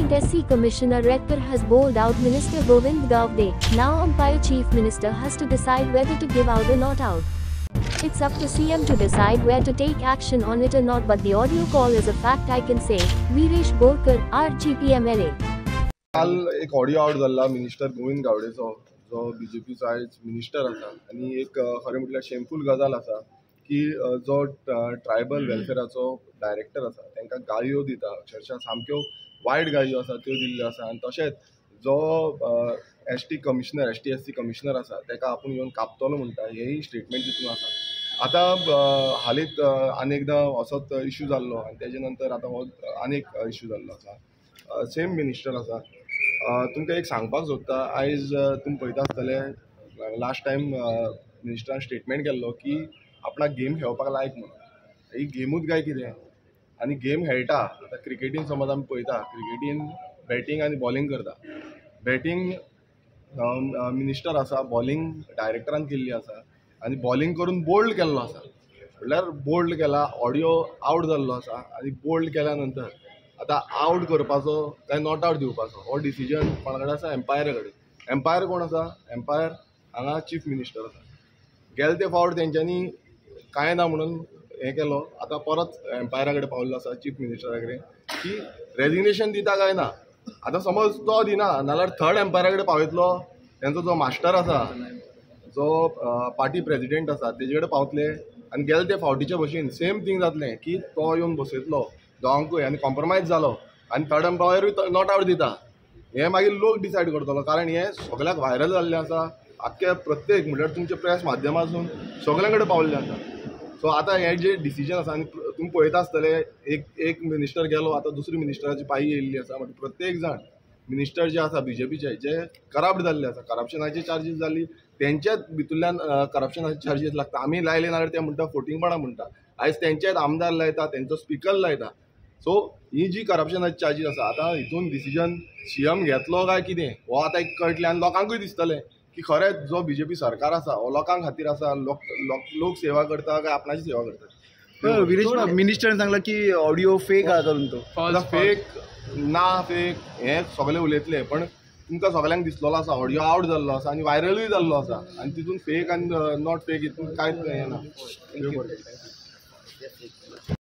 Joint SC Commissioner Rector has bowled out Minister Govind Gavde. Now umpire Chief Minister has to decide whether to give out or not out. It's up to CM to decide where to take action on it or not, but the audio call is a fact, I can say. Viresh Borkar, RGPMLA. काल एक audio out झाला minister Govind गावडेचो, जो बीजेपीचो आयज minister आसा, आनी एक खरें म्हटल्यार शेमफूल गजाल आसा की जो ट्रायबल वेलफेराचो डायरेक्टर आसा तांकां गायो दिता, अक्षरशः सामक्यो वायट गायो आसा त्यो दिल्ल्यो आसा, आनी तशेंच जो ST कमिशनर SC कमिशनर आसा ताका आपूण येवन कापतलो म्हणटा, हेय स्टेटमेंट तितून आसा. आतां हालींच आनेकदां असोच इश्यू जाल्लो आनी तेजे नंतर आतां हो आनीक इश्यू जाल्लो आसा. सेम मिनिस्टर आसा. तुमकां एक सांगपाक सोदता, आयज तुमी पळयता आसतले लास्ट टायम मिनिस्टरान स्टेटमेंट केल्लो की आपणाक गेम खेळपाक लायक म्हणून. ही गेमूच काय कितें? आनी गेम खेळटा आतां क्रिकेटीन समज आमी पळयता, क्रिकेटीन बॅटींग आनी बॉलिंग करता. बॅटींग मिनिस्टर आसा, बॉलिंग डायरेक्टरान केल्ली आसा आनी बॉलिंग करून बोल्ड केल्लो आसा. म्हणल्यार बोल्ड केला, ऑडियो आउट जाल्लो आसा आनी बोल्ड केल्या नंतर आतां आउट करपाचो काय नॉट आउट दिवपाचो हो डिसिजन कोणा कडेन आसा? एम्पायरा कडेन. एम्पायर कोण आसा? एम्पायर हांगा चीफ मिनिस्टर आसा. गेले ते फावट तेंच्यांनी कांय ना म्हणून हें केलो, आतां परत एम्पायरा कडेन पावल्लो आसा चीफ मिनिस्टरा कडेन की रेजिग्नेशन दिता काय ना. आतां समज तो दिना नाल्यार थर्ड एम्पायरा कडेन पावयतलो, तेंचो जो मास्टर आसा, जो पार्टी प्रेजिडेंट आसा तेजे कडेन पावतले आनी गेले ते फावटीचे भशेन सेम थिंग जातलें की तो येवन बसयतलो दोगांकूय आनी कॉम्प्रमायज जालो आनी थर्ड एम्पायरूय नॉट आउट दिता. हें मागीर लोक डिसायड करतलो, कारण हें सगळ्याक व्हायरल जाल्लें आसा. आख्खे प्रत्येक म्हणल्यार तुमचे प्रेस माध्यमांतसून सगळ्यां कडेन पावल्लें आसा. सो आतां हें जें डिसिजन आसा, आनी तुमी पळयता आसतले एक मिनिस्टर गेलो, आतां दुसरी मिनिस्टराची पाळी येयल्ली आसा. म्हणजे प्रत्येक जाण मिनिस्टर जे आसा बीजेपीचे जे करप्ट जाल्ले आसा, करप्शनाची चार्जीस जाल्ली, तेंच्याच भितरल्यान करप्शनाचे चार्जीस लागता. आमी लायले नाल्यार ते म्हणटा फोटिंगपणा म्हणटा. आयज तेंचेच आमदार लायता, तेंचो स्पिकर लायता. सो ही जी करप्शनाची चार्जीस आसा, आतां हितून डिसिजन CM घेतलो काय कितें हो आतां एक कळटलें आनी लोकांकूय दिसतलें की खरेंच जो बीजेपी सरकार आसा हो लोकां खातीर आसा, लोक सेवा करता काय आपणाची सेवा करता. विरेश मिनिस्टरान सांगला की ऑडिओ फेक आहा करून तो फेक ना, फेक हे सगळे उलयतले, पण तुमकां सगळ्यांक दिसलेलो आसा ऑडियो आउट जाल्लो आसा आनी व्हायरलूय जाल्लो आसा, आनी तितून फेक आनी नॉट फेक हितून कांयच हें ना.